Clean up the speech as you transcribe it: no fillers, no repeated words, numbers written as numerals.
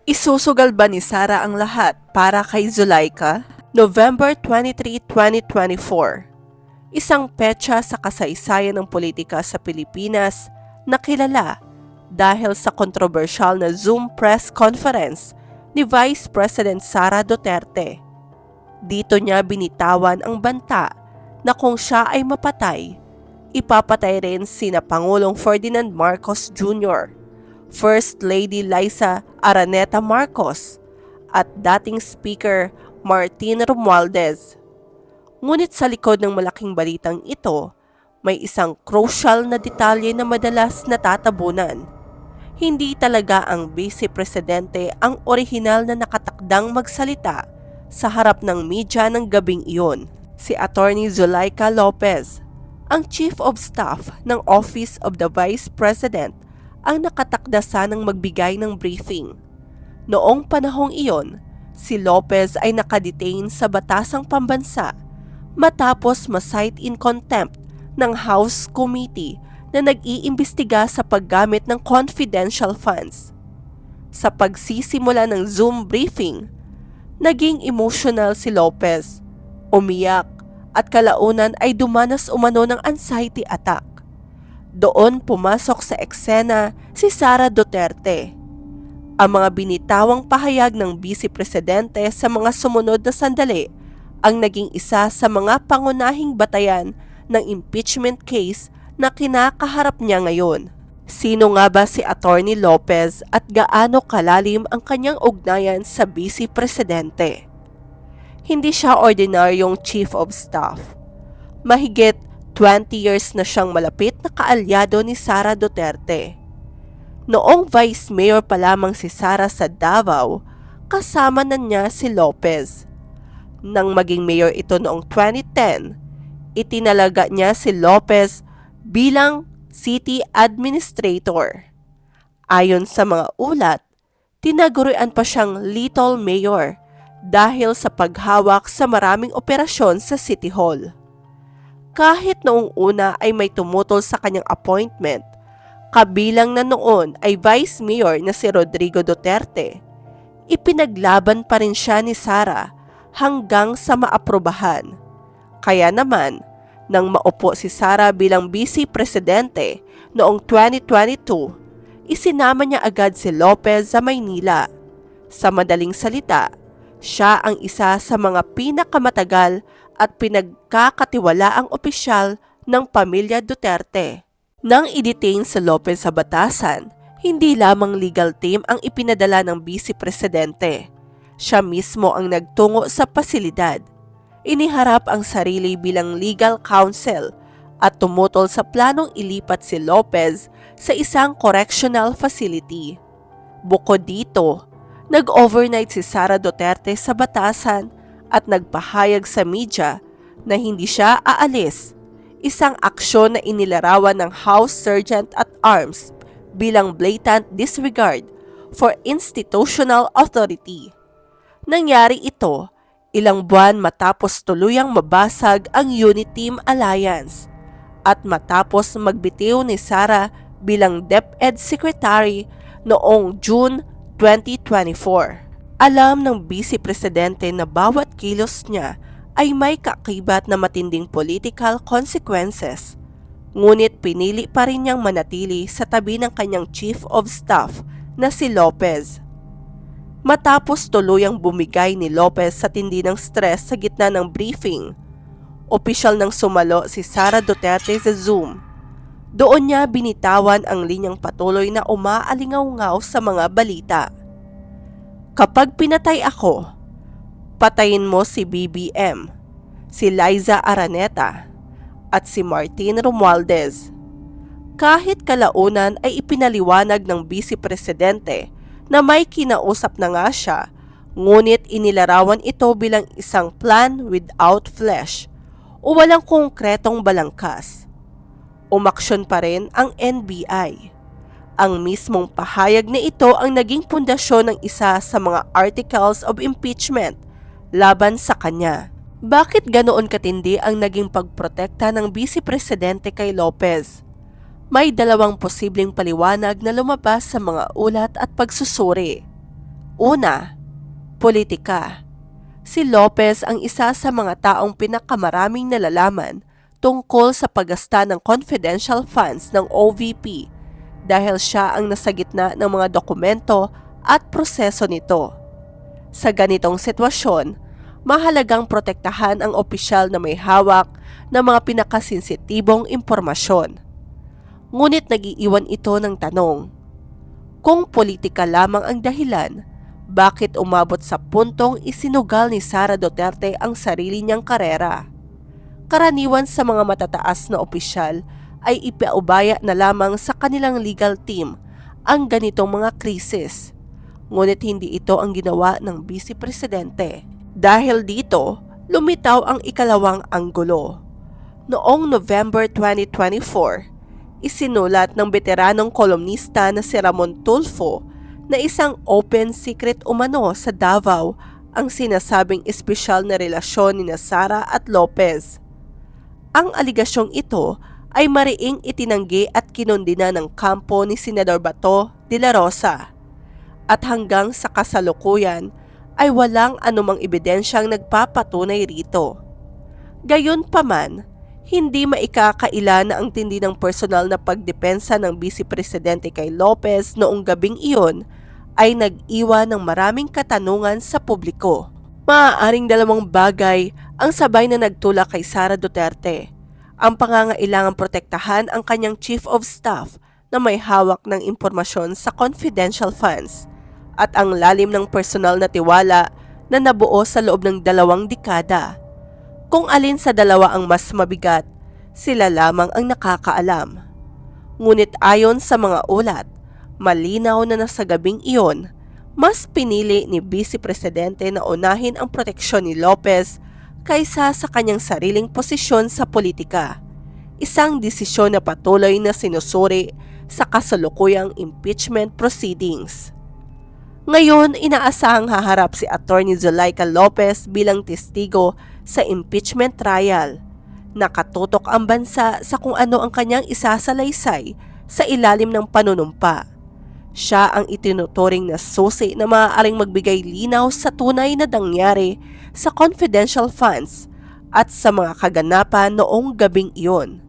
Isusugal ba ni Sara ang lahat para kay Zulaika? November 23, 2024. Isang petsa sa kasaysayan ng politika sa Pilipinas na kilala dahil sa kontrobersyal na Zoom press conference ni Vice President Sara Duterte. Dito niya binitawan ang banta na kung siya ay mapatay, ipapatay rin sina Pangulong Ferdinand Marcos Jr., First Lady Liza Araneta Marcos at dating Speaker Martin Romualdez. Ngunit sa likod ng malaking balitang ito, may isang crucial na detalye na madalas natatabunan. Hindi talaga ang Vice Presidente ang orihinal na nakatakdang magsalita sa harap ng media ng gabing iyon. Si Attorney Zulaika Lopez, ang Chief of Staff ng Office of the Vice President, ang nakatakda sanang magbigay ng briefing. Noong panahong iyon, si Lopez ay nakadetain sa batasang pambansa matapos ma-cite in contempt ng House Committee na nag-iimbestiga sa paggamit ng confidential funds. Sa pagsisimula ng Zoom briefing, naging emotional si Lopez, umiyak at kalaunan ay dumanas umano ng anxiety attack. Doon pumasok sa eksena si Sara Duterte. Ang mga binitawang pahayag ng Vice Presidente sa mga sumunod na sandali ang naging isa sa mga pangunahing batayan ng impeachment case na kinakaharap niya ngayon. Sino nga ba si Attorney Lopez at gaano kalalim ang kanyang ugnayan sa Vice Presidente? Hindi siya ordinaryong Chief of Staff. Mahigit 20 years na siyang malapit na kaalyado ni Sara Duterte. Noong Vice Mayor pa lamang si Sara sa Davao, kasama na niya si Lopez. Nang maging mayor ito noong 2010, itinalaga niya si Lopez bilang city administrator. Ayon sa mga ulat, tinagurian pa siyang Little Mayor dahil sa paghawak sa maraming operasyon sa City Hall. Kahit noong una ay may tumutol sa kanyang appointment, kabilang na noon ay Vice Mayor na si Rodrigo Duterte, ipinaglaban pa rin siya ni Sara hanggang sa maaprubahan. Kaya naman, nang maupo si Sara bilang Vice Presidente noong 2022, isinama niya agad si Lopez sa Maynila. Sa madaling salita, siya ang isa sa mga pinakamatagal at pinagkakatiwalaang opisyal ng pamilya Duterte. Nang i-detain si Lopez sa batasan, hindi lamang legal team ang ipinadala ng Vice Presidente. Siya mismo ang nagtungo sa pasilidad. Iniharap ang sarili bilang legal counsel at tumutol sa planong ilipat si Lopez sa isang correctional facility. Bukod dito, nag-overnight si Sara Duterte sa batasan at nagpahayag sa media na hindi siya aalis, isang aksyon na inilarawan ng House Sergeant at Arms bilang blatant disregard for institutional authority. Nangyari ito ilang buwan matapos tuluyang mabasag ang Uniteam Alliance at matapos magbitiw ni Sara bilang DepEd Secretary noong June 2024. Alam ng Vice Presidente na bawat kilos niya ay may kaakibat na matinding political consequences. Ngunit pinili pa rin niyang manatili sa tabi ng kanyang Chief of Staff na si Lopez. Matapos tuluyang bumigay ni Lopez sa tindi ng stress sa gitna ng briefing, opisyal nang sumalo si Sara Duterte sa Zoom. Doon niya binitawan ang linyang patuloy na umaalingaw-ngaw sa mga balita. Kapag pinatay ako, patayin mo si BBM, si Liza Araneta, at si Martin Romualdez. Kahit kalaunan ay ipinaliwanag ng Vice Presidente na may kinausap na nga siya, ngunit inilarawan ito bilang isang plan without flesh o walang konkretong balangkas. Umaksyon pa rin ang NBI. Ang mismong pahayag na ito ang naging pundasyon ng isa sa mga articles of impeachment laban sa kanya. Bakit ganoon katindi ang naging pagprotekta ng Vice Presidente kay Lopez? May dalawang posibleng paliwanag na lumabas sa mga ulat at pagsusuri. Una, politika. Si Lopez ang isa sa mga taong pinakamaraming nalalaman tungkol sa paggasta ng confidential funds ng OVP dahil siya ang nasa gitna ng mga dokumento at proseso nito. Sa ganitong sitwasyon, mahalagang protektahan ang opisyal na may hawak ng mga pinakasensitibong impormasyon. Ngunit nag-iiwan ito ng tanong, kung politika lamang ang dahilan, bakit umabot sa puntong isinugal ni Sara Duterte ang sarili niyang karera? Karaniwan sa mga matataas na opisyal ay ipaubaya na lamang sa kanilang legal team ang ganitong mga krisis. Ngunit hindi ito ang ginawa ng Vice Presidente. Dahil dito, lumitaw ang ikalawang anggulo. Noong November 2024, isinulat ng veteranong kolumnista na si Ramon Tulfo na isang open secret umano sa Davao ang sinasabing espesyal na relasyon ni Sara at Lopez. Ang aligasyong ito ay mariing itinanggi at kinondena ng kampo ni Senador Bato de la Rosa. At hanggang sa kasalukuyan ay walang anumang ebidensyang nagpapatunay rito. Gayunpaman, hindi maikakaila na ang tindi ng personal na pagdepensa ng Vice Presidente kay Lopez noong gabing iyon ay nag-iwan ng maraming katanungan sa publiko. Maaaring dalawang bagay ang sabay na nagtulak kay Sara Duterte. Ang pangangailangang protektahan ang kanyang Chief of Staff na may hawak ng impormasyon sa confidential funds at ang lalim ng personal na tiwala na nabuo sa loob ng 2 dekada. Kung alin sa dalawa ang mas mabigat, sila lamang ang nakakaalam. Ngunit ayon sa mga ulat, malinaw na sa gabing iyon, mas pinili ni Vice Presidente na unahin ang proteksyon ni Lopez kaysa sa kanyang sariling posisyon sa politika. Isang desisyon na patuloy na sinusuri sa kasalukuyang impeachment proceedings. Ngayon, inaasahang haharap si Attorney Zuleika Lopez bilang testigo sa impeachment trial. Nakatutok ang bansa sa kung ano ang kanyang isasalaysay sa ilalim ng panunumpa. Siya ang itinuturing na susi na maaaring magbigay linaw sa tunay na nangyari sa confidential funds at sa mga kaganapan noong gabing iyon.